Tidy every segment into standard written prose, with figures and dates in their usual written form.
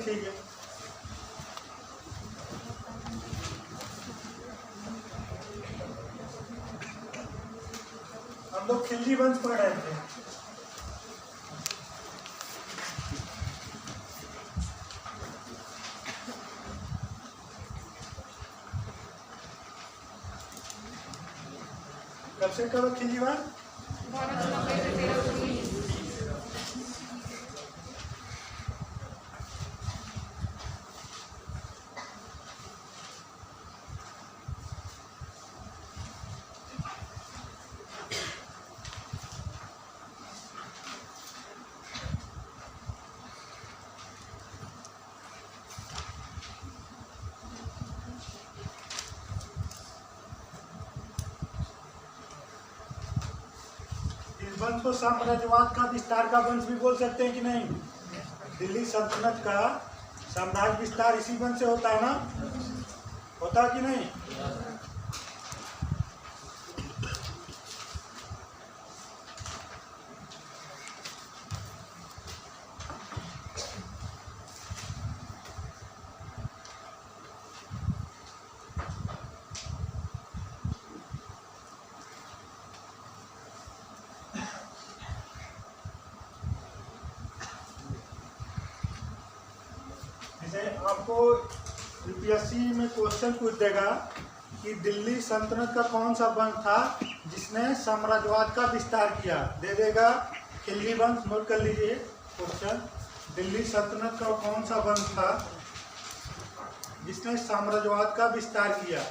लिखिए। हम लोग खिल्जी वंश पढ़ रहे थे। कब से कब खिल्जी वंश? वंश को साम्राज्यवाद का विस्तार का वंश भी बोल सकते हैं कि नहीं? दिल्ली सल्तनत का साम्राज्य विस्तार इसी वंश से होता है ना? होता है कि नहीं? आपको यूपीएससी में क्वेश्चन पूछ देगा कि दिल्ली सल्तनत का कौन सा वंश था जिसने साम्राज्यवाद का विस्तार किया, दे देगा खिल्जी वंश। नोट कर लीजिए क्वेश्चन, दिल्ली सल्तनत का कौन सा वंश था जिसने साम्राज्यवाद का विस्तार किया?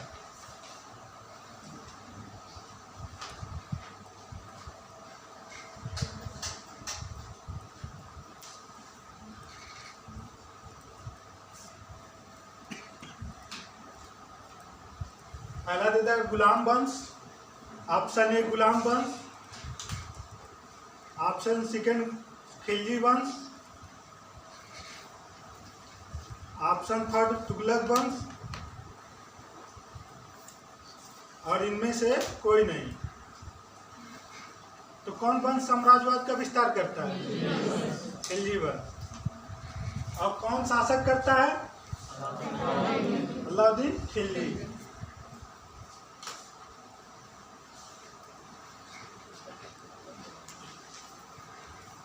पहला दे देगा गुलाम वंश, ऑप्शन ए गुलाम वंश, ऑप्शन सेकंड खिल्जी वंश, ऑप्शन थर्ड तुगलक वंश, और इनमें से कोई नहीं। तो कौन वंश साम्राज्यवाद का विस्तार करता है? खिल्जी वंश। और कौन शासक करता है? अलाउद्दीन खिल्जी।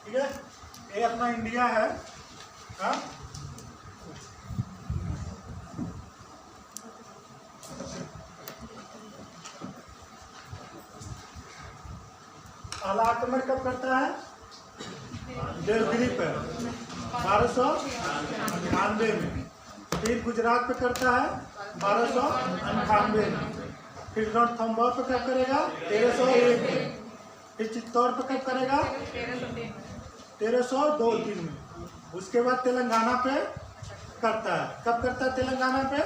ठीक है, ये अपना इंडिया है। हाँ, पहला आक्रमण कब करता है? देवगिरी पर 1298 में। फिर गुजरात पे करता है 1298 में। फिर रणथंभौर पे कब करेगा? 1301 में। फिर चित्तौड़ पे कब करेगा? 1302 में। उसके बाद तेलंगाना पे करता है। कब करता है तेलंगाना पे?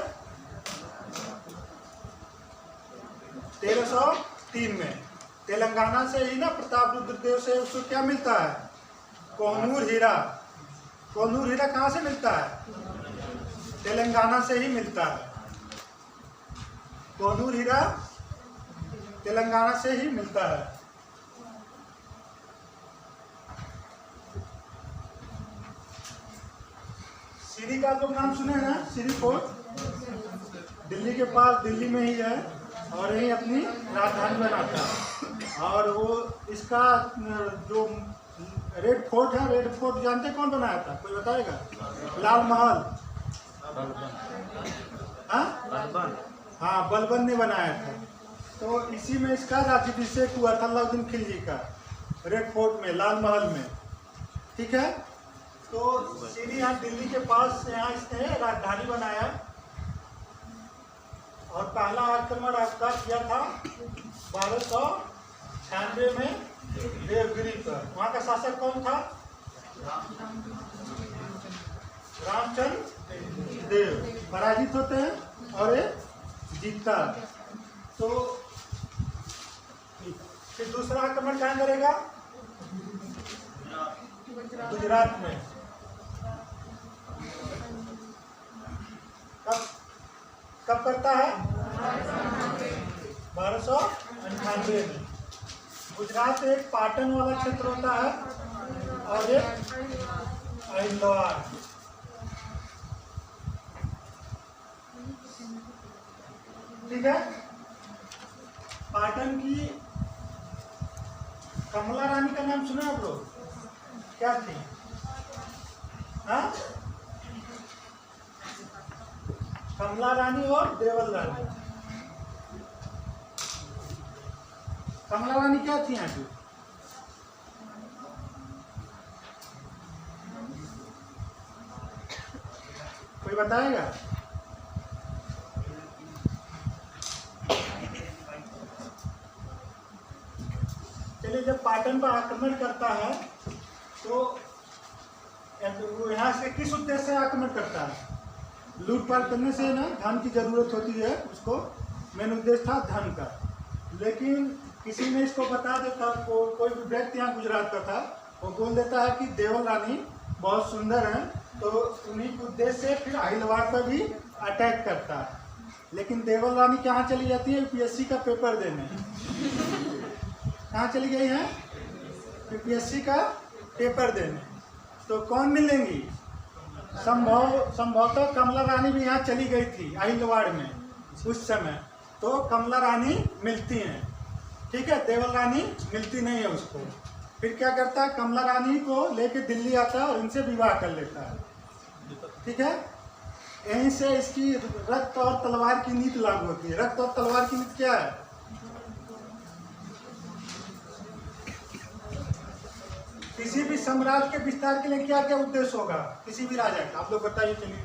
1303 में। तेलंगाना से ही ना प्रताप रुद्रदेव से उसको क्या मिलता है? कोहनूर हीरा। कोहनूर हीरा कहाँ से मिलता है? तेलंगाना से ही मिलता है। कोहनूर हीरा तेलंगाना से ही मिलता है। सीरी का तो नाम सुने हैं ना? सीरी फोर्ट दिल्ली के पास, दिल्ली में ही है और यही अपनी राजधानी बनाता है। और वो इसका जो रेड फोर्ट है, रेड फोर्ट जानते कौन बनाया था? कोई बताएगा? लाल महल। हाँ, बलबन ने बनाया था। तो इसी में इसका राज्याभिषेक हुआ था अलाउद्दीन खिलजी का, रेड फोर्ट में, लाल महल में। ठीक है, तो सीरी यहाँ दिल्ली के पास यहाँ इसने राजधानी बनाया। और पहला आक्रमण आपका किया था 1296 में देवगिरी पर। वहाँ का शासक कौन था? रामचंद्र देव। पराजित होते हैं और ये जीतता। तो फिर दूसरा आक्रमण कहाँ करेगा? गुजरात में। कब करता है? 1298 में। गुजरात एक पाटन वाला क्षेत्र होता है और एक अहिलवाड़। ठीक है। पाटन की कमला रानी का नाम सुना आप लोग? क्या थी? हाँ, कमला रानी और देवल रानी। कमला रानी क्या थी यहाँ की? कोई बताएगा? चलिए, जब पाटन पर आक्रमण करता है तो वो यहाँ से किस उद्देश्य से आक्रमण करता है? लूटपाट करने से ना धन की जरूरत होती है उसको, मेन उद्देश्य था धन का। लेकिन किसी ने इसको बता देता, कोई भी व्यक्ति यहाँ गुजरात का था, वो बोल देता है कि देवल रानी बहुत सुंदर है, तो उन्हीं के उद्देश्य से फिर अहिलवाड़ पर भी अटैक करता है। लेकिन देवल रानी कहाँ चली जाती है? यूपीएससी का पेपर देने। कहाँ चली गई है? यूपीएससी का पेपर देने। तो कौन मिलेंगी? संभवतः कमला रानी भी यहाँ चली गई थी अहिलवाड़ में उस समय, तो कमला रानी मिलती हैं। ठीक है, देवल रानी मिलती नहीं है उसको। फिर क्या करता है? कमला रानी को लेके दिल्ली आता है और इनसे विवाह कर लेता है। ठीक है, यहीं से इसकी रक्त और तलवार की नीति लागू होती है। रक्त और तलवार की नीति क्या है? किसी भी साम्राज्य के विस्तार के लिए क्या क्या उद्देश्य होगा किसी भी राजा का? आप लोग बताइए। चलिए,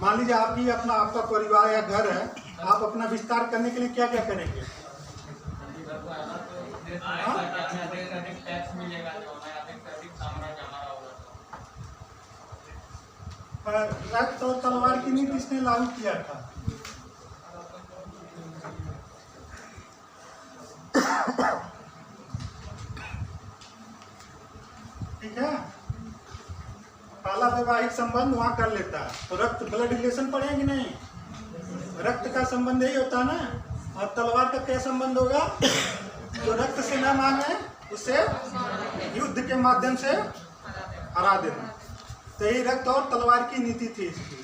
मान लीजिए आपका परिवार या घर है, आप अपना विस्तार करने के लिए क्या क्या करेंगे? रक्त और तलवार की नीति इसने लागू किया था। ठीक है, पहला वैवाहिक संबंध वहां कर लेता है, तो रक्त ब्लड रिलेशन पड़ेगी नहीं, रक्त का संबंध यही होता है ना। और तलवार का क्या संबंध होगा? जो रक्त से न मांगे उसे युद्ध के माध्यम से हरा देना। तो यही रक्त और तलवार की नीति थी इसकी।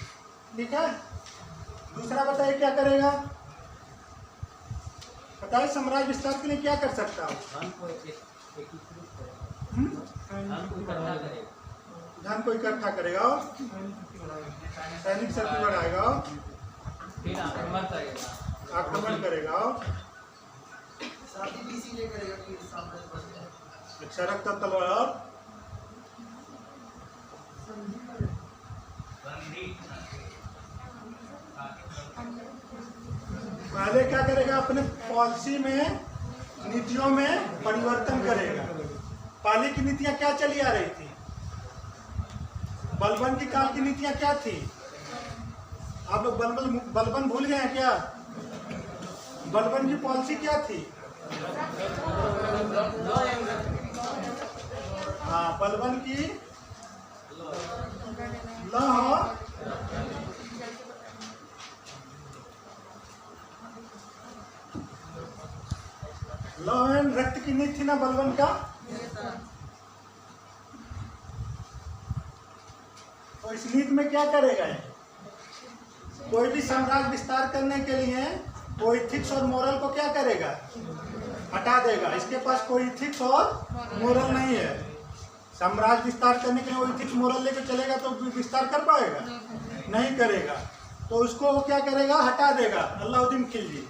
ठीक है, दूसरा बताइए क्या करेगा? बताइए, साम्राज्य विस्तार के लिए क्या कर सकता है? धन को इकट्ठा करेगा और सैनिक शक्ति बढ़ाएगा और आक्रमण करेगा और अच्छा रक्त तलवार और पहले क्या करेगा? अपने पॉलिसी में, नीतियों में परिवर्तन करेगा। पहले की नीतियां क्या चली आ रही थी? बलबन की काल की नीतियां क्या थी? आप लोग बलबन भूल गए हैं क्या? बलबन की पॉलिसी क्या थी? हाँ, बलबन की लौह एंड रक्त की नीति थी ना बलबन का। तो इस नीति में क्या करेगा? कोई भी साम्राज्य विस्तार करने के लिए वो इथिक्स और मोरल को क्या करेगा? हटा देगा। इसके पास कोई इथिक्स और मोरल नहीं है। साम्राज्य विस्तार करने के लिए वो इथिक्स मोरल लेकर चलेगा तो विस्तार कर पाएगा? नहीं करेगा। तो उसको वो क्या करेगा? हटा देगा, अलाउद्दीन खिलजी।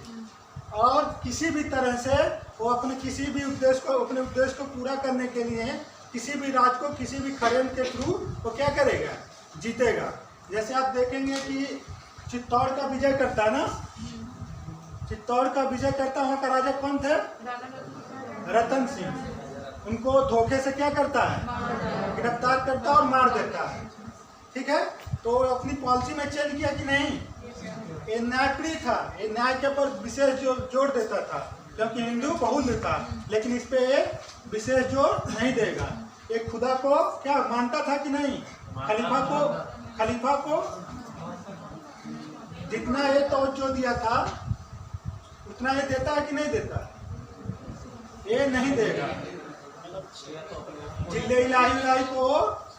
और किसी भी तरह से वो अपने किसी भी अपने उद्देश्य को पूरा करने के लिए किसी भी राज को किसी भी खड़ेल के थ्रू वो क्या करेगा? जीतेगा। जैसे आप देखेंगे कि चित्तौड़ का विजय करता है ना, चित्तौड़ का विजय करता, वहाँ का राजा कौन थे? रतन सिंह। उनको धोखे से क्या करता है? गिरफ्तार करता और मार देता है। ठीक है, तो अपनी पॉलिसी में चेंज किया कि नहीं? ये न्यायप्रिय था, ये न्याय के ऊपर विशेष जोर देता था, क्योंकि हिंदू बहुल था, लेकिन इस पे विशेष जोर नहीं देगा। एक खुदा को क्या मानता था कि नहीं? खलीफा को जितना ये तवज्जो दिया था उतना ये देता है कि नहीं देता? ये नहीं देगा। जिले इलाही को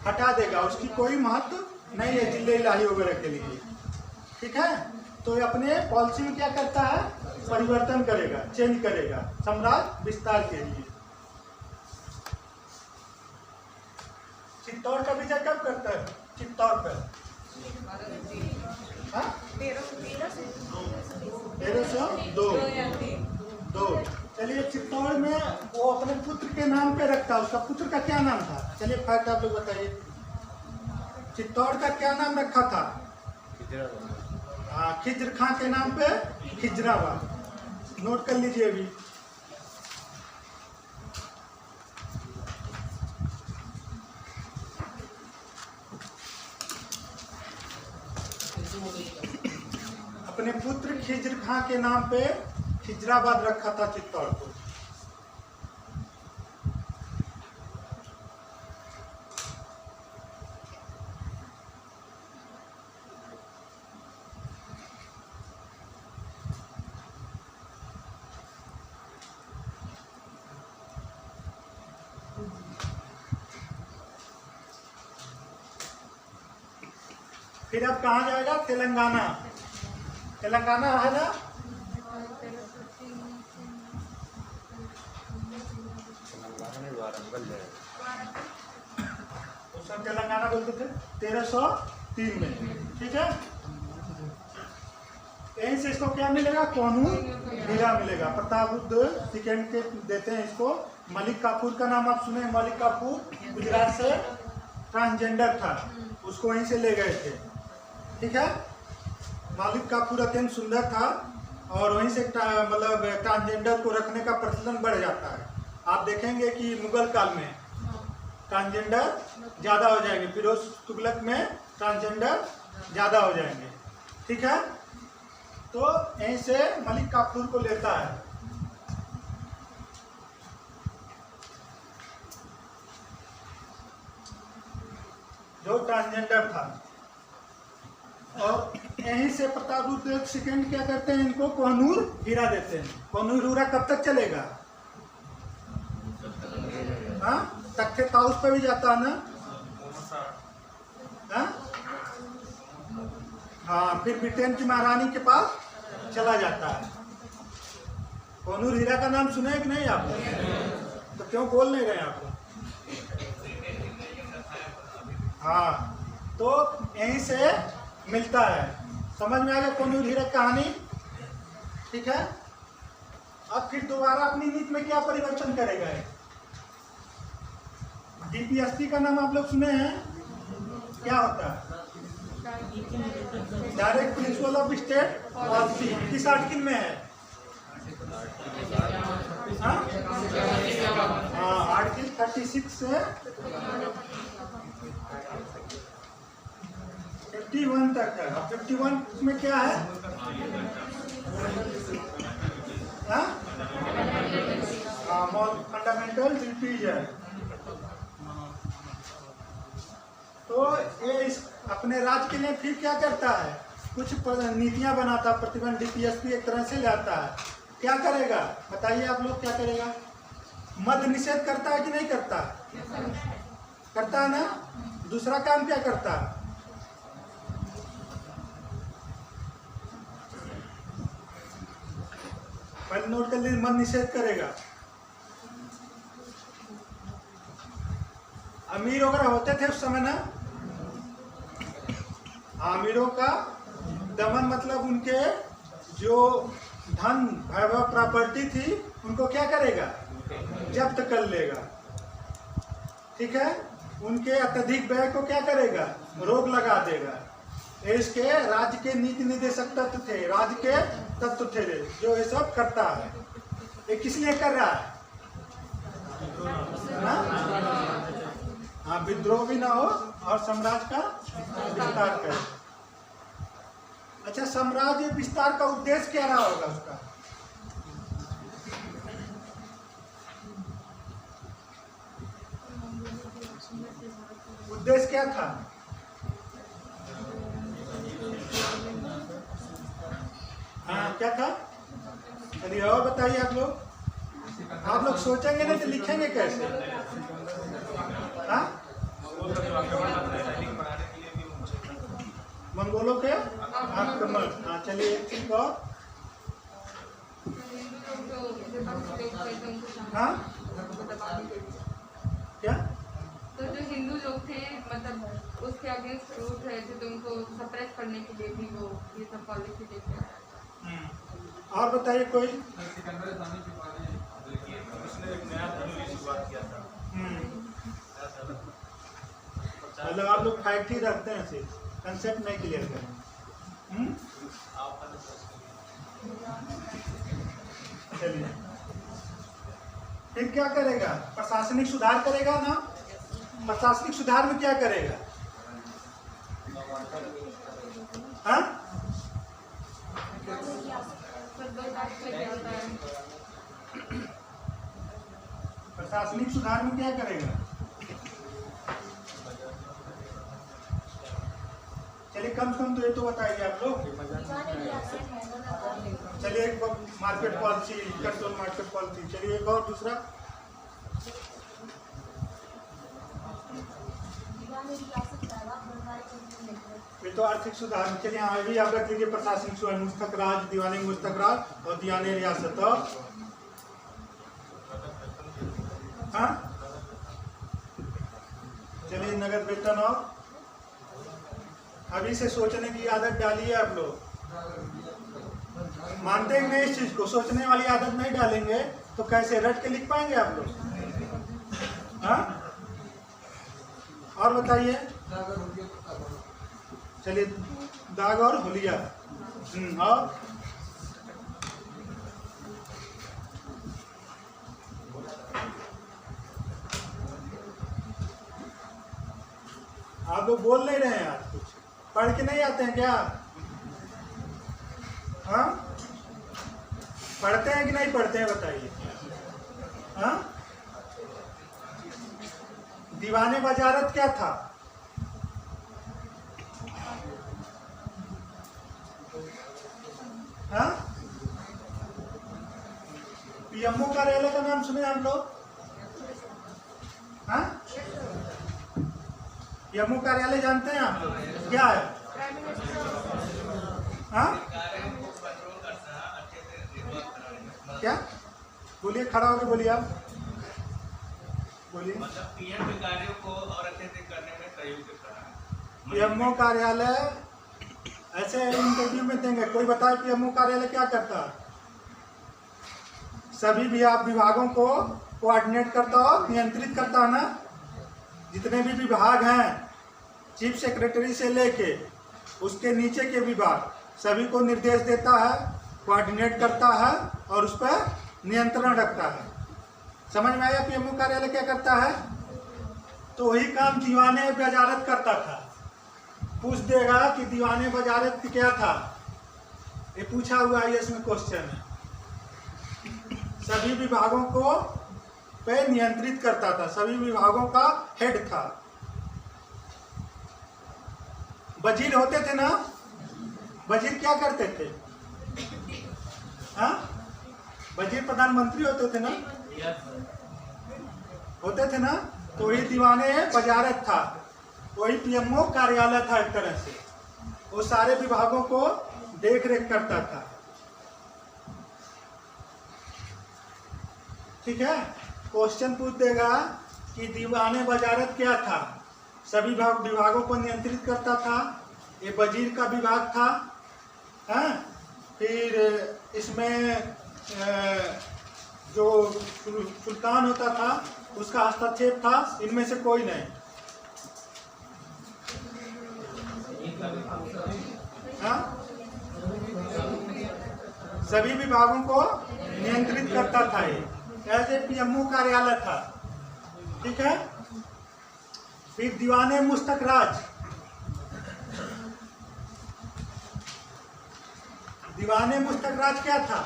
हटा देगा, उसकी कोई महत्व नहीं है जिले इलाही वगैरह के लिए। ठीक है, तो ये अपने पॉलिसी में क्या करता है, परिवर्तन करेगा, चेंज करेगा साम्राज्य विस्तार के लिए। चित्तौड़ का विजय कब करता है? चित्तौड़ पर 1302। चलिए, चित्तौड़ में वो अपने पुत्र के नाम पे रखता है। उसका पुत्र का क्या नाम था? चलिए फैक्ट आप लोग बताइए, चित्तौड़ का क्या नाम रखा था? हाँ, खिज्र खां के नाम पे खिजराबाद। नोट कर लीजिए अभी। अपने पुत्र खिज्र खां के नाम पे खिजराबाद रखा था चित्तौड़ को। फिर अब कहाँ जाएगा? तेलंगाना। तेलंगाना है ना? उस समय तेलंगाना बोलते थे 1303 में। ठीक है, यहीं से इसको क्या मिलेगा? कोनूर हीरा मिलेगा। प्रतापरुद्र सेकेंड के देते हैं इसको। मलिक काफूर का नाम आप सुने? मलिक काफूर गुजरात से ट्रांसजेंडर था, उसको वहीं से ले गए थे। ठीक है, मलिक काफूर अत्यंत सुंदर था और वहीं से मतलब ट्रांसजेंडर को रखने का प्रचलन बढ़ जाता है। आप देखेंगे कि मुगल काल में ट्रांसजेंडर ज़्यादा हो जाएंगे, फिरोज तुगलक में ट्रांसजेंडर ज़्यादा हो जाएंगे। ठीक है, तो यहीं से मलिक काफूर को लेता है। जो ट्रांसजेंडर था, और यहीं से प्रतापरुद्र सेकंड क्या करते हैं? इनको कोहनूर हीरा देते हैं। कोहनूर हीरा कब तक चलेगा? हाँ, तख्ते ताउस पे भी जाता है ना? हाँ, फिर ब्रिटेन की महारानी के पास चला जाता है। कोहनूर हीरा का नाम सुने कि नहीं आप? तो क्यों बोल नहीं रहे आप? हाँ, तो यहीं से मिलता है। समझ में आ गया कोहनूर हीरा कहानी? ठीक है, अब फिर दोबारा अपनी नीति में क्या परिवर्तन करेगा? डीपीएसपी का नाम आप लोग सुने हैं? क्या होता है? Direct principle of state policy. किस आर्टिकल में है? हाँ, आर्टिकल 36 से 51 तक है। 51 में क्या है? फंडामेंटल ड्यूटीज है। तो ये इस अपने राज्य के लिए फिर क्या करता है? कुछ नीतियां बनाता है। प्रतिबंध डीपीएसपी एक तरह से लाता है। क्या करेगा बताइए आप लोग? क्या करेगा? मद्य निषेध करता है कि नहीं करता? करता है ना? दूसरा काम क्या करता है? पहले नोट कर लीजिए, मद्य निषेध करेगा। अमीर वगैरह होते थे उस समय ना, अमीरों का दमन मतलब उनके जो धन वैभव प्रॉपर्टी थी उनको क्या करेगा? जब्त कर लेगा। ठीक है, उनके अत्यधिक व्यय को क्या करेगा? रोक लगा देगा। इसके राज्य के नीति निर्देशक तत्व थे, राज्य के तत्व थे जो ये सब करता है। ये किस लिए कर रहा है? हाँ, विद्रोह भी ना हो और साम्राज्य का विस्तार करे। अच्छा, साम्राज्य विस्तार का उद्देश्य क्या रहा होगा उसका? उद्देश्य क्या था? हाँ, क्या था? चलिए और बताइए आप लोग। आप लोग सोचेंगे नहीं तो लिखेंगे कैसे? हाँ, मंगोलों के आपका मत। हाँ चलिए एक चीज और। हाँ क्या? तो जो हिंदू लोग थे मतलब उसके अगेंस्ट उठ रहे थे तो उनको सप्रेस करने के लिए भी वो ये सब पॉलिसी लेके आया। और बताइए कोई। उसने एक नया धर्म की शुरुआत किया था। मतलब आप लोग फैक्ट ही रखते हैं, सिर्फ कंसेप्ट नहीं क्लियर करें। चलिए फिर क्या करेगा? प्रशासनिक सुधार करेगा ना। प्रशासनिक सुधार में क्या करेगा? हाँ प्रशासनिक सुधार में क्या करेगा? चलिए कम से कम तो ये तो बताइए आप लोग। चलिए एक market policy, control market policy. चलिए एक और दूसरा। ये तो आर्थिक सुधार। चलिए हाँ भी आप रख लीजिए। प्रशासनिक सुधार, मुस्तक राज, दीवाने मुस्तक राज और दीवाने रियासत। हाँ चलिए नगद वेतन। और अभी से सोचने की आदत डालिए आप लोग। मानते हैं नहीं इस चीज को? सोचने वाली आदत नहीं डालेंगे तो कैसे रट के लिख पाएंगे आप लोग? हाँ और बताइए। चलिए दाग और हुलिया। और आप लोग बोल नहीं रहे हैं यार। कुछ पढ़ के नहीं आते हैं क्या? हाँ पढ़ते हैं कि नहीं पढ़ते हैं बताइए। हाँ दीवाने वजारत क्या था? हाँ पीएमओ कार्यालय का नाम सुने हम लोग? हाँ पीएमओ कार्यालय जानते हैं आप लोग क्या है? हाँ क्या बोलिए, खड़ा होकर बोलिए आप। बोलिए। मतलब पीएम के कार्यों को और अच्छे से करने में सहयोग करता है। पीएमओ कार्यालय ऐसे इंटरव्यू में देंगे। कोई बताए पीएमओ कार्यालय क्या करता है? सभी विभागों को कोऑर्डिनेट करता हो, नियंत्रित करता है ना। जितने भी विभाग हैं, चीफ सेक्रेटरी से लेके उसके नीचे के विभाग सभी को निर्देश देता है, कोऑर्डिनेट करता है और उस पर नियंत्रण रखता है। समझ में आया पीएमओ कार्यालय क्या करता है? तो वही काम दीवाने वजारत करता था। पूछ देगा कि दीवाने वजारत क्या था, ये पूछा हुआ है इसमें क्वेश्चन है। सभी विभागों को पे नियंत्रित करता था, सभी विभागों का हेड था। वजीर होते थे ना, वजीर क्या करते थे? हाँ वजीर प्रधानमंत्री होते थे ना, होते थे ना। तो वही दीवाने वजारत था, वही पीएमओ कार्यालय था। एक तरह से वो सारे विभागों को देख रेख करता था। ठीक है। क्वेश्चन पूछ देगा कि दीवाने वजारत क्या था? सभी विभागों को नियंत्रित करता था। ये वजीर का विभाग था। हाँ फिर इसमें जो सुल्तान होता था उसका हस्तक्षेप था। इनमें से कोई नहीं। हाँ सभी विभागों को नियंत्रित करता था। ये ऐसे पीएमओ कार्यालय था। ठीक है। फिर दीवाने मुस्तक राज। दीवाने मुस्तक राज क्या था?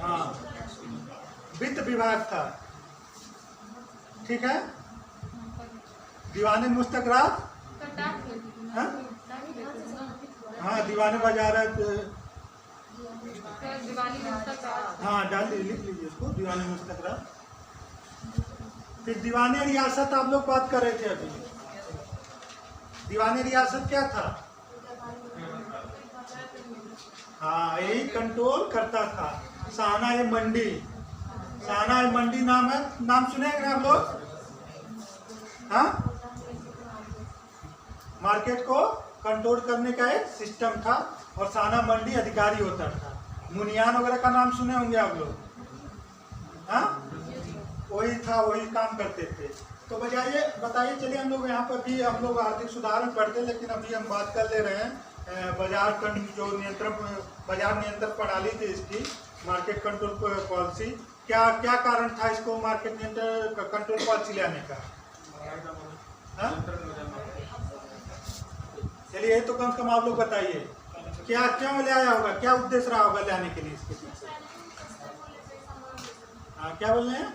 हाँ वित्त विभाग था। ठीक है। दीवाने मुस्तक राज। हाँ दीवाने वजारत। हाँ डाल लिख लीजिए उसको, दीवाने मुस्तक राज। फिर दीवाने रियासत आप लोग बात कर रहे थे अभी। दीवाने रियासत क्या था? हाँ, यही कंट्रोल करता था। शाहनाई मंडी, शाहनाई मंडी नाम है, नाम सुने हैं आप लोग? हाँ, मार्केट को कंट्रोल करने का एक सिस्टम था और शाहना मंडी अधिकारी होता था। मुनियान वगैरह का नाम सुने होंगे आप लोग? हाँ, वही था, वही काम करते थे। तो बताइए चलिए, हम लोग यहाँ पर भी हम लोग आर्थिक सुधार में पढ़ते, लेकिन अभी हम बात कर ले रहे हैं बाजार जो नियंत्रण, बाजार नियंत्रण प्रणाली थी इसकी, मार्केट कंट्रोल पॉलिसी। क्या क्या कारण था इसको मार्केट नियंत्रण कंट्रोल पॉलिसी लाने का? हाँ? चलिए, ये तो कम से कम आप लोग बताइए, क्या क्यों ले आया होगा, क्या उद्देश्य रहा होगा लाने के लिए इसके पीछे? हाँ, क्या बोल रहे हैं?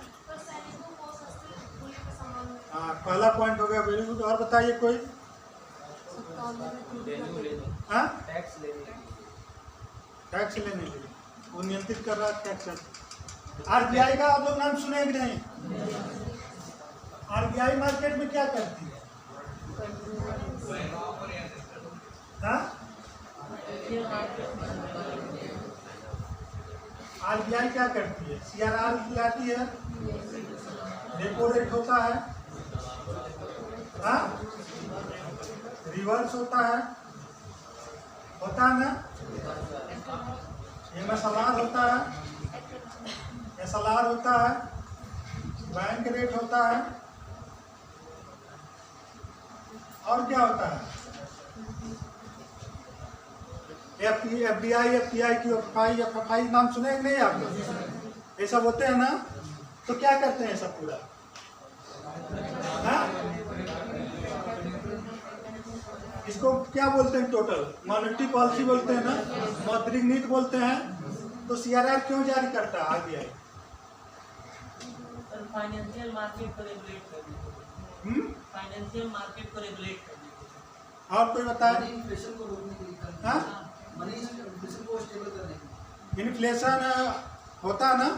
हाँ, पहला पॉइंट हो गया, वेरी गुड। और बताइए कोई? हाँ, टैक्स लेने के लिए वो नियंत्रित कर रहा है टैक्स। आरबीआई का आप लोग नाम सुने कि नहीं? आरबीआई मार्केट में क्या करती है? हाँ, आरबीआई क्या करती है? सीआरआर लाती है, रेपो रेट होता है, हाँ, रिवर्स होता है ना, एमएसएलआर होता है, एसएलआर होता है, बैंक रेट होता है, और क्या होता है? एफडीआई, एफपीआई की एफआई नाम सुने कि नहीं आप लोग? ये सब होते हैं ना। तो क्या करते हैं सब पूरा? हाँ? इसको क्या बोलते हैं? टोटल मॉनेटरी पॉलिसी बोलते हैं ना, मौद्रिक नीति बोलते हैं। तो सीआरआर क्यों जारी करता है आरबीआई? फाइनेंशियल मार्केट को रेगुलेट करने, फाइनेंशियल मार्केट को रेगुलेट करने। और कोई बताए? इन्फ्लेशन को रोकने के लिए, हाँ, मनी इन्फ्लेशन को स्टेबल करने के लिए। इन्फ्लेशन होता है ना,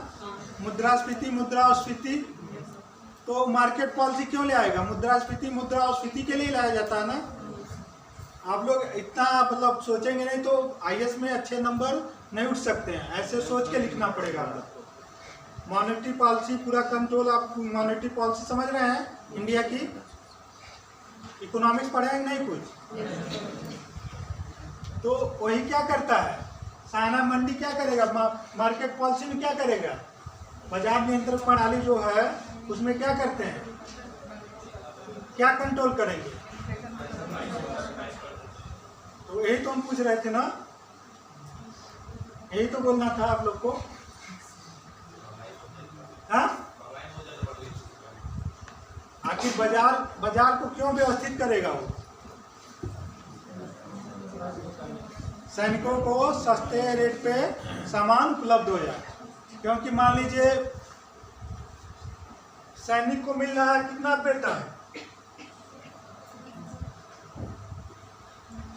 मुद्रास्फीति, मुद्रास्फीति। तो मार्केट पॉलिसी क्यों ले आएगा? मुद्रास्फीति के लिए लाया जाता है ना। आप लोग इतना मतलब सोचेंगे नहीं तो आईएएस में अच्छे नंबर नहीं उठ सकते हैं, ऐसे सोच के लिखना पड़ेगा आप लोग को। मॉनेटरी पॉलिसी पूरा कंट्रोल, आप मॉनेटरी पॉलिसी समझ रहे हैं इंडिया की? इकोनॉमिक्स पढ़ेंगे नहीं कुछ? तो वही क्या करता है, शाहना मंडी क्या करेगा? मार्केट पॉलिसी में क्या करेगा? बाजार नियंत्रण प्रणाली जो है उसमें क्या करते हैं, क्या कंट्रोल करेंगे? तो यही तो हम पूछ रहे थे ना, यही तो बोलना था आप लोग को। हाँ, आखिर बाजार को क्यों व्यवस्थित करेगा वो? सैनिकों को सस्ते रेट पे सामान उपलब्ध हो जाए। क्योंकि मान लीजिए सैनिक को मिल रहा है कितना वेतन?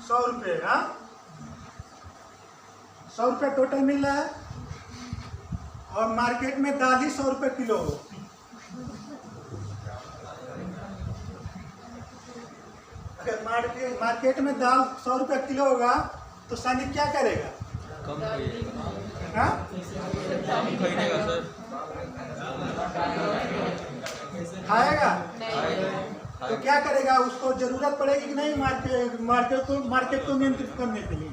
100 रुपये। हाँ, 100 रुपये टोटल मिल रहा है और मार्केट में दाल ही 100 रुपये किलो हो। अगर मार्केट में दाल 100 रुपये किलो होगा तो सैनिक क्या करेगा? कम खरीदेगा। हाँ, कम खरीदेगा सर। खाएगा तो क्या करेगा? उसको जरूरत पड़ेगी कि नहीं मार्केट को नियंत्रित करने के लिए?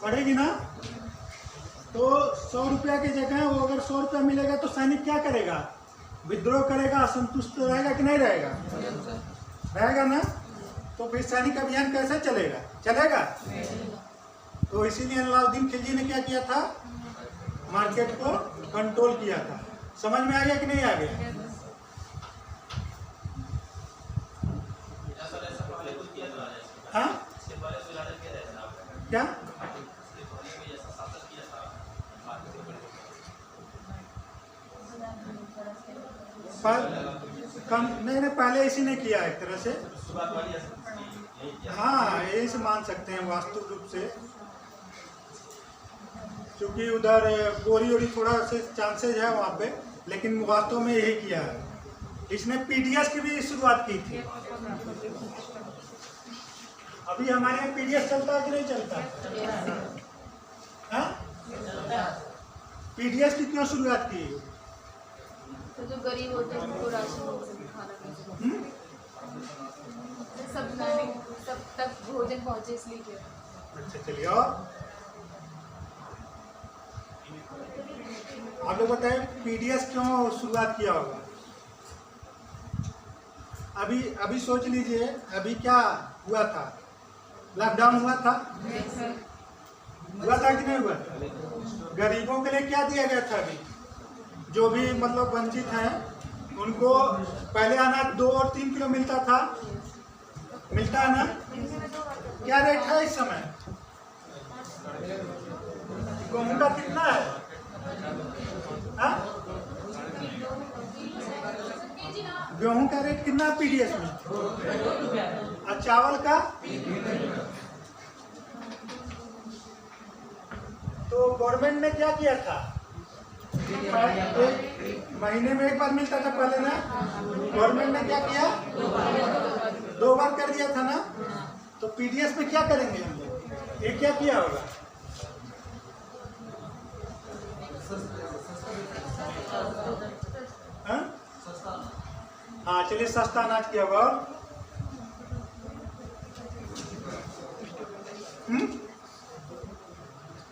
पड़ेगी ना। तो 100 रुपया की जगह वो अगर 100 रुपया मिलेगा तो सैनिक क्या करेगा? विद्रोह करेगा, असंतुष्ट रहेगा कि नहीं रहेगा? रहेगा ना। तो फिर सैनिक अभियान कैसे चलेगा? तो इसीलिए अलाउद्दीन खिलजी ने क्या किया था? मार्केट को कंट्रोल किया था। समझ में आ गया कि नहीं आ गया? हाँ, क्या नहीं, पहले इसी ने किया एक तरह से। हाँ, यही से मान सकते हैं वास्तविक रूप से, क्योंकि उधर गोरी थोड़ा से चांसेज है वहाँ पे, लेकिन वास्तव में यही किया है। इसने पीडीएस की भी शुरुआत की थी। अभी हमारे यहाँ पीडीएस चलता है कि नहीं चलता? चलता है। पीडीएस की क्यों शुरुआत की? तो जो गरीब होते हैं उनको राशन मिल सके, खाना मिल सके, हम्म? सब तक भोजन पहुँचे इसलिए किया। अच्छा चलिए, और आप लोग बताएं पीडीएस क्यों शुरुआत किया होगा? अभी सोच लीजिए, अभी क्या हुआ था? लॉकडाउन हुआ था कि नहीं हुआ? गरीबों के लिए क्या दिया गया था? अभी जो भी मतलब वंचित हैं उनको पहले अनाज 2 और 3 किलो मिलता था, मिलता है ना? क्या रेट है इस समय? गेहूं का कितना है? हाँ? गेहूं का रेट कितना है पीडीएस में? और चावल का? तो गवर्नमेंट ने क्या किया था? महीने में एक बार मिलता था पहले ना, गवर्नमेंट ने क्या किया? 2 बार कर दिया था ना। तो पीडीएस में क्या करेंगे हम लोग? ये क्या किया होगा? हाँ चलिए, सस्ता अनाज किया होगा। और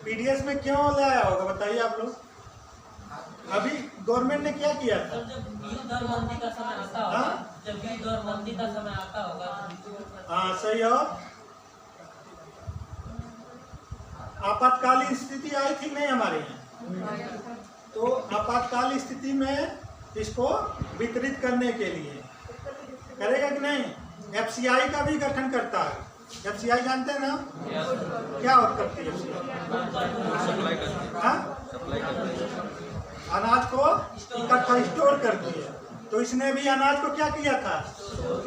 पीडीएस में क्यों लाया होगा बताइए आप लोग? अभी गवर्नमेंट ने क्या किया था? जब युद्ध और मंदी का समय आता होगा, जब युद्ध और मंदी का समय आता होगा। हाँ सही है। आपातकालीन स्थिति आई थी नहीं हमारे यहाँ, तो आपातकालीन स्थिति में इसको वितरित करने के लिए करेगा कि नहीं? एफसीआई का भी गठन करता है। एफसीआई जानते हैं ना? क्या करती है हाँ? अनाज को इकट्ठा स्टोर करती है। तो इसने भी अनाज को क्या किया था?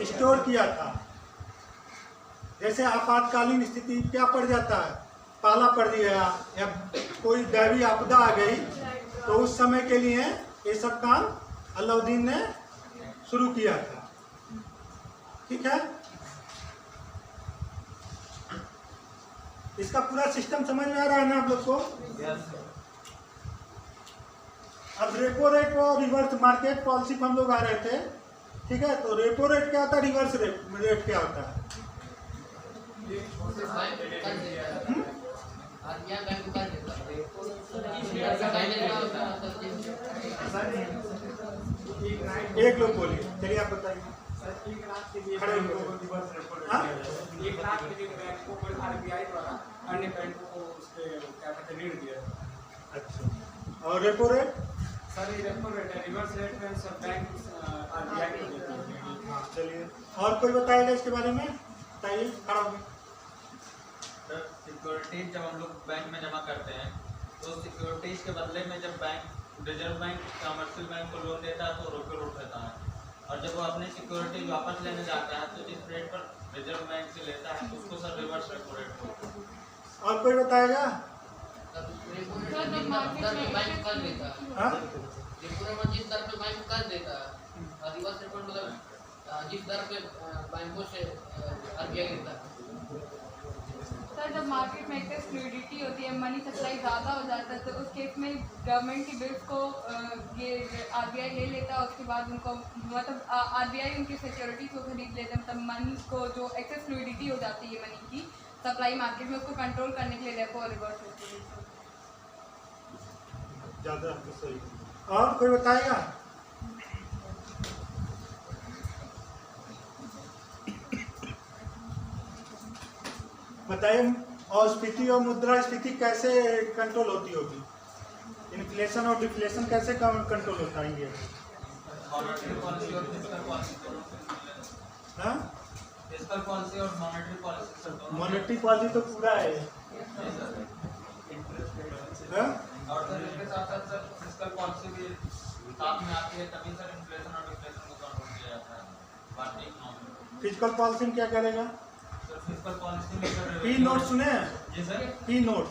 स्टोर किया था। जैसे आपातकालीन स्थिति क्या पड़ जाता है, पाला पड़ गया या कोई दैवीय आपदा आ गई, तो उस समय के लिए ये सब काम अलाउद्दीन ने शुरू किया था। ठीक है, इसका पूरा सिस्टम समझ में आ रहा है ना आप लोग को? अब रेपो रेट और रिवर्स मार्केट पॉलिसी पर हम लोग आ रहे थे। ठीक है, तो रेपो रेट क्या होता है, रिवर्स रेट क्या होता है? एक लोग बोलिए, चलिए आप बताइए। खड़े हाँ? 1 लाख के लिए बैंक को आरबीआई द्वारा अन्य बैंकों को उसके क्या कहते हैं ऋण दिया। अच्छा, और रेपो रेट? सर ये रेपो रेट है, रिवर्स रेट में सब बैंक आरबीआई को देते हैं। हाँ चलिए, और कोई बताएगा इसके बारे में? बताइए, खड़ा हो। सिक्योरिटीज जब हम लोग बैंक में जमा करते हैं तो सिक्योरिटीज के बदले में जब bank reserve bank commercial bank को लोन देता है तो रेपो रेट रहता है, और जब वो अपनी सिक्योरिटी वापस लेने जाता है तो जिस रेट पर रिजर्व बैंक से लेता है उसको सर रिवर्स रेपो रेट बोलते हैं। और कोई बताएगा? जिस दर पे बैंकों से आरबीआई लेता है। सर जब मार्केट में एक्सेस फ्लूइडिटी होती है, मनी सप्लाई ज़्यादा हो जाता है, तो उस केस में गवर्नमेंट की बिल्स को ये आरबीआई ले लेता है। उसके बाद उनको मतलब आरबीआई उनकी सिक्योरिटी को खरीद लेता है, मतलब मनी को जो एक्सेस फ्लूइडिटी हो जाती है मनी की सप्लाई मार्केट में, उसको कंट्रोल करने के लिए रेपो और रिवर्स होती है। ज़्यादा सही। और कोई बताएगा? बताइए, और स्फीति और मुद्रास्फीति कैसे कंट्रोल होती होगी? इन्फ्लेशन और डिफ्लेशन कैसे कंट्रोल होता है ये? मॉनेटरी पॉलिसी और फिस्कल पॉलिसी दोनों से हाँ? फिस्कल पॉलिसी और मॉनेटरी पॉलिसी से दोनों। मॉनेटरी पॉलिसी तो पूरा है। हाँ? और सर इसके साथ साथ सर फिस्कल पॉलिसी भी साथ में आती है, तभी सर इन्फ्लेशन और डिफ्लेशन को कंट्रोल किया जाता है भारतीय इकोनॉमी। फिजिकल पॉलिसी में क्या करेगा? सर फिस्कल पॉलिसी में सर पी नोट सुने? जी सर, पी नोट,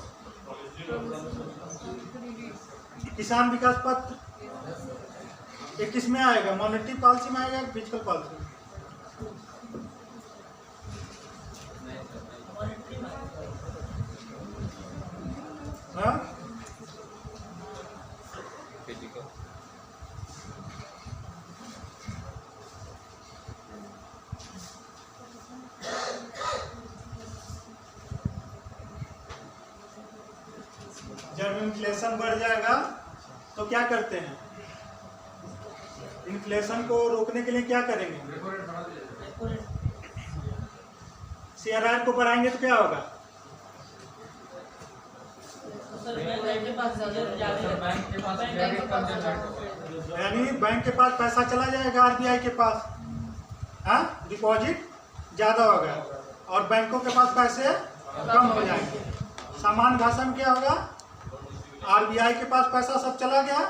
किसान विकास पत्र, ये किस में आएगा? मॉनेटरी पॉलिसी में आएगा, फिजिकल पॉलिसी में? हाँ? इन्फ्लेशन बढ़ जाएगा तो क्या करते हैं? इन्फ्लेशन को रोकने के लिए क्या करेंगे? CRR को बढ़ाएंगे तो क्या होगा? यानी बैंक के पास पैसा चला जाएगा RBI के पास, हाँ, डिपॉजिट ज़्यादा होगा और बैंकों के पास पैसे कम हो जाएंगे। सामान्य भाषा में क्या होगा? RBI के पास पैसा सब चला गया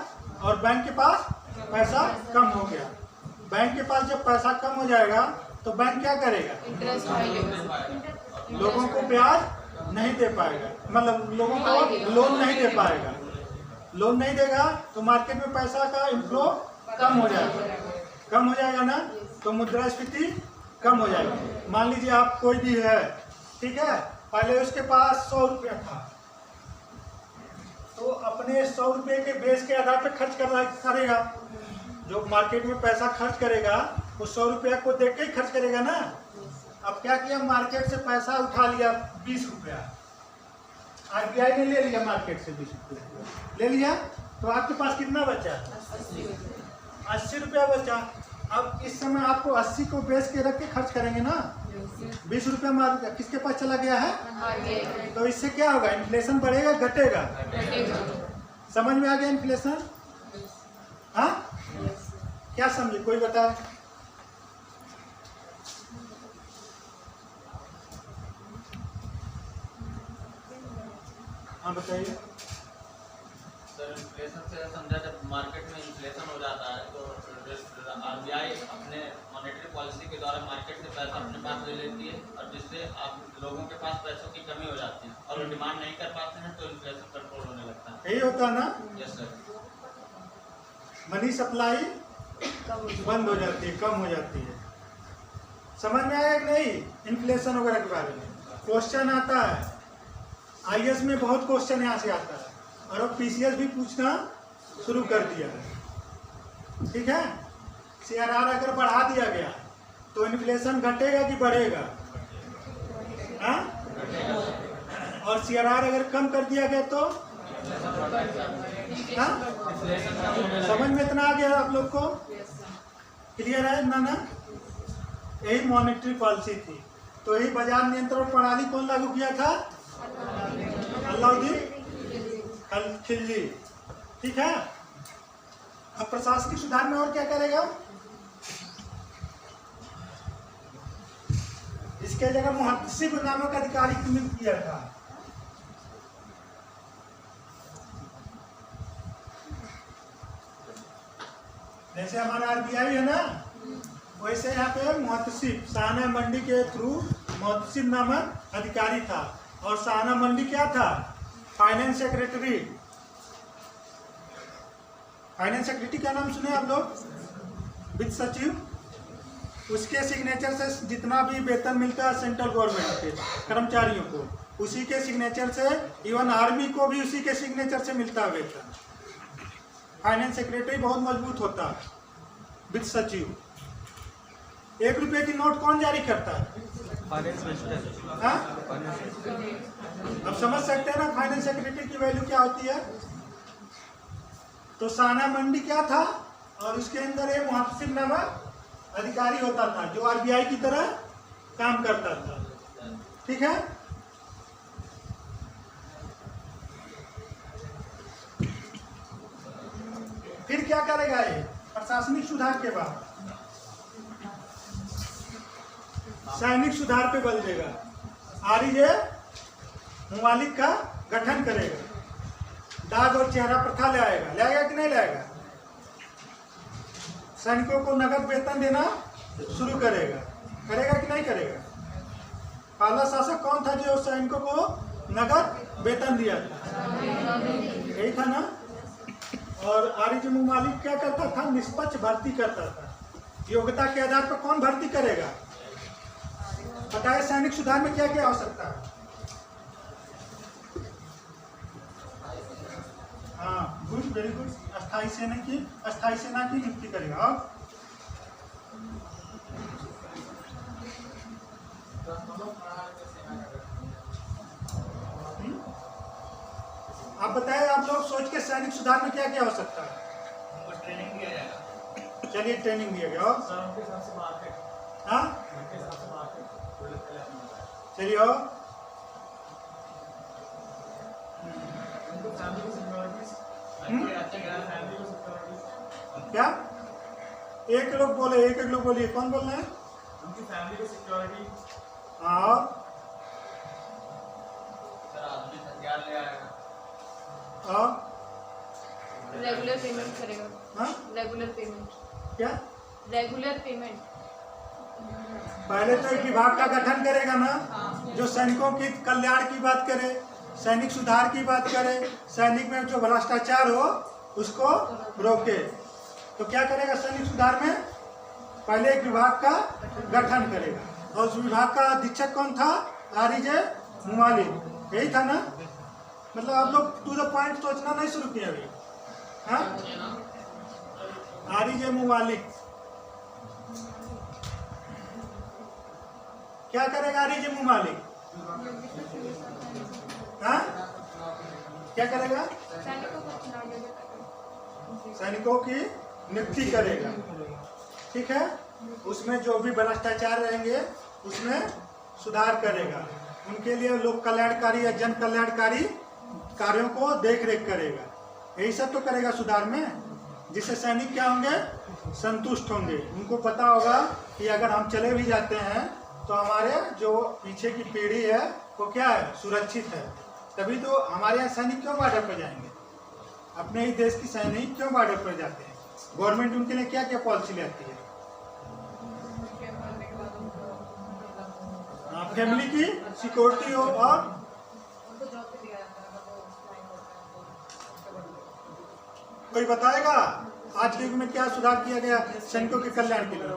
और बैंक के पास पैसा कम हो गया। बैंक के पास जब पैसा कम हो जाएगा तो बैंक क्या करेगा? इंटरेस्ट हाई लेवल, लोगों को ब्याज नहीं दे पाएगा, मतलब लोगों को लोन नहीं दे पाएगा। लोन नहीं देगा तो मार्केट में पैसा का इनफ्लो कम हो जाएगा। कम हो जाएगा ना, तो मुद्रास्फीति कम हो जाएगी। मान लीजिए आप कोई भी है, ठीक है, पहले उसके पास 100 रुपया था, तो अपने 100 रुपये के बेस के आधार पर खर्च करेगा। जो मार्केट में पैसा खर्च करेगा वो 100 रुपया को देख के ही खर्च करेगा ना। अब क्या किया, मार्केट से पैसा उठा लिया 20 रुपया, RBI ने ले लिया मार्केट से 20 रुपया ले लिया, तो आपके पास कितना बचा? 80 रुपया बचा। अब इस समय आपको 80 को बेस के रख के खर्च करेंगे ना। 20 रुपया मार किसके पास चला गया है? तो इससे क्या होगा? इन्फ्लेशन बढ़ेगा घटेगा? समझ में आ गया इन्फ्लेशन? हाँ, क्या समझे, कोई बताए? हाँ बताइए। सर इन्फ्लेशन से समझा, जब मार्केट में इन्फ्लेशन हो जाता है तो RBI अपने मॉनेटरी पॉलिसी के द्वारा मार्केट से पैसा अपने पास ले लेती है और जिससे आप लोगों के पास पैसों की कमी हो जाती है और वो डिमांड नहीं कर पाते हैं तो इन्फ्लेशन कंट्रोल होने लगता है। यही होता है ना? Yes sir. मनी सप्लाई बंद हो जाती है, कम हो जाती है। समझ में आया कि नहीं इन्फ्लेशन वगैरह के बारे में? क्वेश्चन आता है, IAS में बहुत क्वेश्चन यहाँ से आता है और अब PCS भी पूछना शुरू कर दिया है, ठीक है। CRR अगर बढ़ा दिया गया तो इन्फ्लेशन घटेगा कि बढ़ेगा? हाँ? और CRR अगर कम कर दिया गया तो हाँ? समझ में इतना आ गया आप लोग को? क्लियर है ना? यही मॉनेटरी पॉलिसी थी। तो यही बाजार नियंत्रण प्रणाली कौन लागू किया था? अलाउद्दीन खिलजी, ठीक है। अब प्रशासनिक सुधार में और क्या करेगा? इसके जगह मुहत्सिब नामक अधिकारी को नियुक्त किया था। जैसे हमारा RBI है ना, वैसे यहाँ पे मुहत्सिब साना मंडी के थ्रू मुहत्सिब नामक अधिकारी था। और साना मंडी क्या था? Finance secretary. फाइनेंस सेक्रेटरी का नाम सुने आप लोग? वित्त सचिव। उसके सिग्नेचर से जितना भी वेतन मिलता है सेंट्रल गवर्नमेंट के कर्मचारियों को, उसी के सिग्नेचर से, इवन आर्मी को भी उसी के सिग्नेचर से मिलता है वेतन। फाइनेंस सेक्रेटरी बहुत मजबूत होता है। वित्त सचिव। 1 रुपये की नोट कौन जारी करता है? Finance minister. हाँ? अब समझ सकते हैं ना फाइनेंस सेक्रेटरी की वैल्यू क्या होती है। तो साना मंडी क्या था, और उसके अंदर एक मुहत्सिब नामक अधिकारी होता था जो RBI की तरह काम करता था, ठीक है। फिर क्या करेगा ये प्रशासनिक सुधार के बाद? सैनिक सुधार पे बल देगा। RJ ममालिक का गठन करेगा। दाग और चेहरा प्रथा ले आएगा कि नहीं लाएगा? सैनिकों को नगद वेतन देना शुरू करेगा कि नहीं करेगा? पहला शासक कौन था जो सैनिकों को नगद वेतन दिया था? यही था ना। और RJ ममालिक क्या करता था? निष्पक्ष भर्ती करता था। योग्यता के आधार पर कौन भर्ती करेगा? बताए सैनिक सुधार में क्या क्या आवश्यकता है? हाँ, गुड, वेरी गुड। अस्थायी सेना की नियुक्ति करेगा। आप बताएं, आप लोग सोच के सैनिक सुधार में क्या क्या हो सकता है? उनको ट्रेनिंग दिया जाएगा। चलिए ट्रेनिंग दिया गया। और सर उनके हिसाब से मार्केट, हाँ उनके हिसाब से मार्केट चलिए और उनको फैमिली को सिक्योरिटीज, फैमिली को सिक्योरिटीज, क्या एक लोग बोलिए, कौन बोल रहे हैं? उनकी फैमिली को सिक्योरिटी, हाँ सर आदमी हथियार ले आएगा। और रेगुलर पेमेंट करेगा। हाँ रेगुलर पेमेंट। क्या रेगुलर पेमेंट। पहले तो एक विभाग का गठन करेगा ना, जो सैनिकों की कल्याण की बात करे, सैनिक सुधार की बात करे, सैनिक में जो भ्रष्टाचार हो उसको रोके। तो क्या करेगा सैनिक सुधार में? पहले एक विभाग का गठन करेगा। और उस विभाग का अधीक्षक कौन था? आरजे मुमालिक, यही था ना? मतलब आप लोग टू द पॉइंट सोचना नहीं शुरू किया अभी। हाँ, आरजे मुमालिक क्या करेगा? आरजे मुमालिक हाँ क्या करेगा? सैनिकों की नियुक्ति करेगा। ठीक है, उसमें जो भी भ्रष्टाचार रहेंगे उसमें सुधार करेगा। उनके लिए लोक कल्याणकारी या जन कल्याणकारी कार्यों को देख रेख करेगा। यही सब तो करेगा सुधार में, जिससे सैनिक क्या होंगे? संतुष्ट होंगे। उनको पता होगा कि अगर हम चले भी जाते हैं तो हमारे जो पीछे की पीढ़ी है वो क्या है? सुरक्षित है। तभी तो हमारे यहाँ सैनिक क्यों बॉर्डर पर जाएंगे? अपने ही देश की सैनिक क्यों बॉर्डर पर जाते हैं? गवर्नमेंट उनके लिए क्या क्या पॉलिसी लेती है? फैमिली की सिक्योरिटी हो। और कोई बताएगा आज के युग में क्या सुधार किया गया सैनिकों के कल्याण के लिए?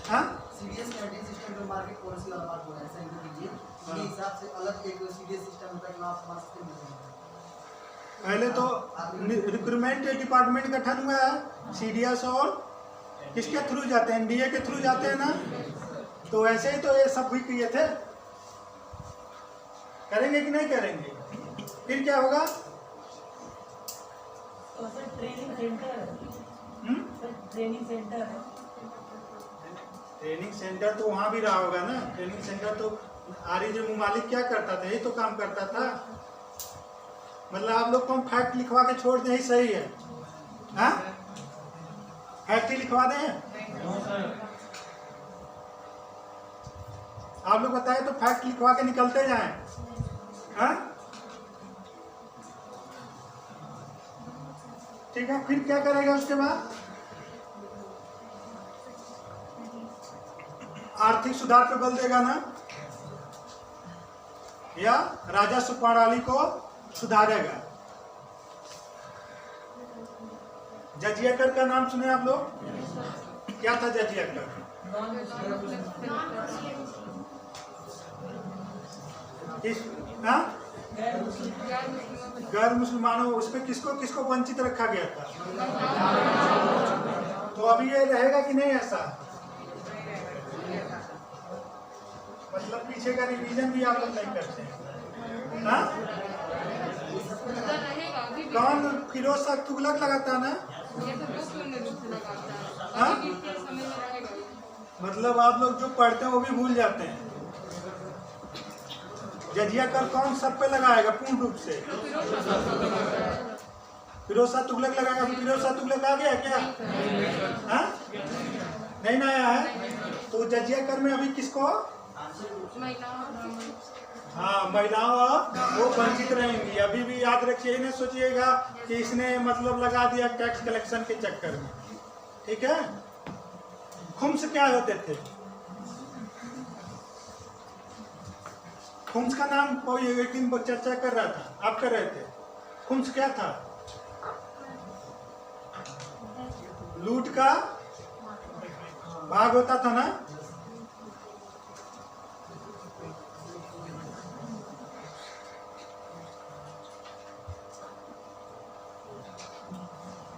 हाँ, सीडीएस कैंटीन सिस्टम जो मार्केट पॉलिसी वाला बात हो रहा है, सैनिक कीजिए उसके हिसाब से अलग एक सीडीएस सिस्टम होता है कि आप मास्क के मिल जाएंगे। पहले तो रिक्रूटमेंट डिपार्टमेंट गठन हुआ है, सीडीएस और किसके थ्रू जाते हैं? एनडीए के थ्रू जाते हैं ना। तो ऐसे ही तो ये सब भी किए थे। करेंगे कि नहीं करेंगे? फिर क्या होगा? तो सर ट्रेनिंग सेंटर है, सर ट्रेनिंग सेंटर है। ट्रेनिंग सेंटर तो वहाँ भी रहा होगा ना। ट्रेनिंग सेंटर तो आरजे मुमालिक क्या करता था? यही तो काम करता था। मतलब आप लोग को हम फैक्ट लिखवा के छोड़ दें, यही सही है? हाँ, फैक्ट ही लिखवा दें? आप लोग बताए तो फैक्ट लिखवा के निकलते जाएं। हाँ, ठीक है। फिर क्या करेगा उसके बाद? आर्थिक सुधार पे बल देगा ना, या राजस्व प्रणाली को सुधारेगा। जजिया कर का नाम सुने आप लोग? क्या था जजिया कर? गैर मुसलमानों, उसमें किसको किसको वंचित रखा गया था? तो अभी ये रहेगा कि नहीं ऐसा? मतलब पीछे का रिवीजन भी आप लोग नहीं करते हैं। हाँ? कौन फिरोज शाह तुगलक लगाता है ना? हाँ? मतलब आप लोग जो पढ़ते हैं वो भी भूल जाते हैं। जजिया कर कौन सब पे लगाएगा पूर्ण रूप से? फिरोज शाह तुगलक लगाएगा। फिरोज शाह तुगलक आ गया क्या? हाँ? नहीं ना आया है। तो जजिया कर में अभी किसको? हाँ, महिलाओं वो वंचित रहेंगी। अभी भी याद रखिए, नहीं सोचिएगा कि इसने मतलब लगा दिया टैक्स कलेक्शन के चक्कर में। ठीक है। खुम्स क्या होते थे? खुम्स का नाम कोई एक दिन चर्चा कर रहा था, आप कर रहे थे। खुम्स क्या था? लूट का भाग होता था ना।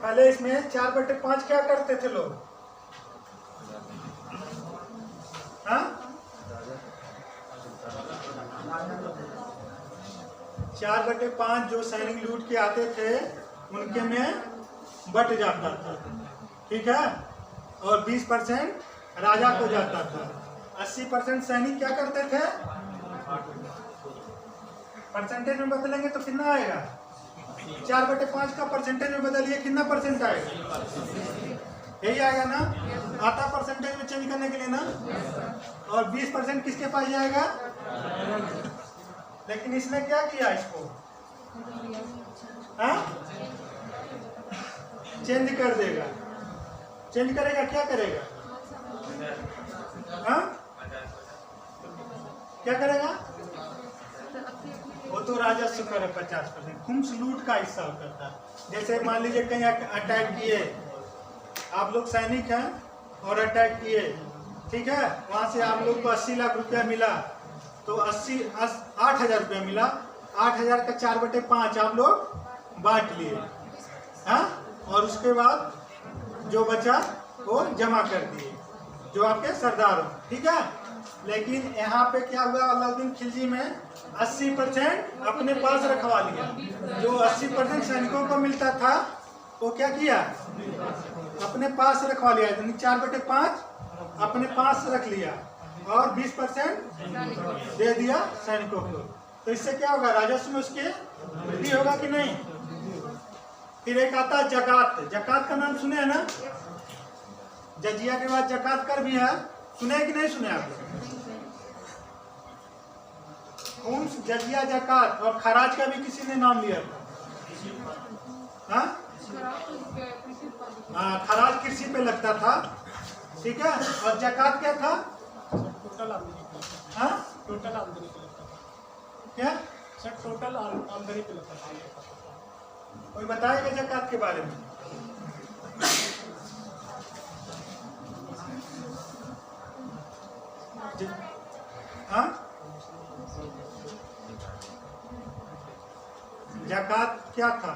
पहले इसमें 4/5 क्या करते थे लोग? हाँ, 4/5 जो सैनिक लूट के आते थे उनके में बट जाता था, ठीक है, और 20% राजा को जाता था। 80% सैनिक क्या करते थे? परसेंटेज में बदलेंगे तो कितना आएगा? 4/5 का परसेंटेज में बदलिए, कितना परसेंट आएगा? यही आएगा ना? आता परसेंटेज में चेंज करने के लिए ना। और 20% किसके पास जाएगा? लेकिन इसने क्या किया इसको? हाँ? चेंज कर देगा। चेंज करेगा, क्या करेगा? हाँ? क्या करेगा? वो तो राजस्व कर 50%, खुम्स लूट का हिस्सा करता है। जैसे मान लीजिए कहीं अटैक किए, आप लोग सैनिक हैं और अटैक किए, ठीक है, वहां से आप लोग को 80 लाख रुपया मिला, तो 8,000 रुपया मिला। 8,000 का 4/5 आप लोग बांट लिए, हाँ, और उसके बाद जो बचा वो जमा कर दिए जो आपके सरदार हो, ठीक है। लेकिन यहाँ पे क्या हुआ, अलाउद्दीन खिलजी में 80% अपने पास रखवा लिया। जो 80% सैनिकों को मिलता था वो क्या किया? अपने पास रखवा लिया, यानी 4/5 अपने पास रख लिया और 20% दे दिया सैनिकों को। तो इससे क्या होगा? राजस्व में उसके वृद्धि होगा कि नहीं? फिर एक आता है जकात। जकात का नाम सुने हैं ना? जजिया के बाद जकात कर भी है, सुने कि नहीं सुने आप लोग? खुम्स, जजिया, जकात और खराज का भी किसी ने नाम लिया था। हाँ, खराज कृषि पे लगता था, ठीक है, और जकात क्या था? टोटल आमदनी। हाँ, टोटल आमदनी पे लगता था। क्या सर? टोटल आमदनी पे लगता था। कोई बताएगा जकात के बारे में? हाँ, जकात क्या था?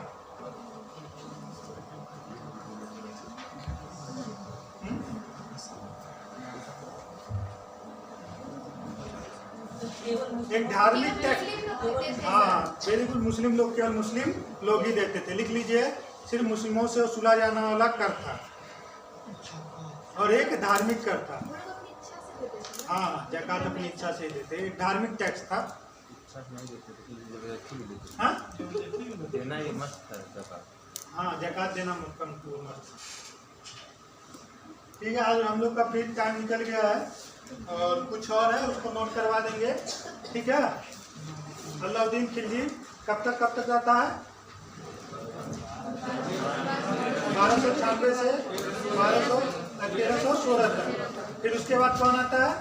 एक धार्मिक टैक्स। हाँ, बिल्कुल, मुस्लिम लोग, केवल मुस्लिम लोग ही देते थे। लिख लीजिए, सिर्फ मुस्लिमों से वसूला जाने वाला कर था और एक धार्मिक कर था। हाँ, जकात अपनी इच्छा से देते, एक धार्मिक टैक्स था। हाँ, देना ही मस्त है जकात। हाँ, जकात देना कम टू मत। ठीक है, आज हम लोग का फ्री टाइम निकल गया है और कुछ और है उसको नोट करवा देंगे, ठीक है। अलाउद्दीन खिलजी कब तक रहता है? 1296 से 1316 तक। फिर उसके बाद कौन आता है?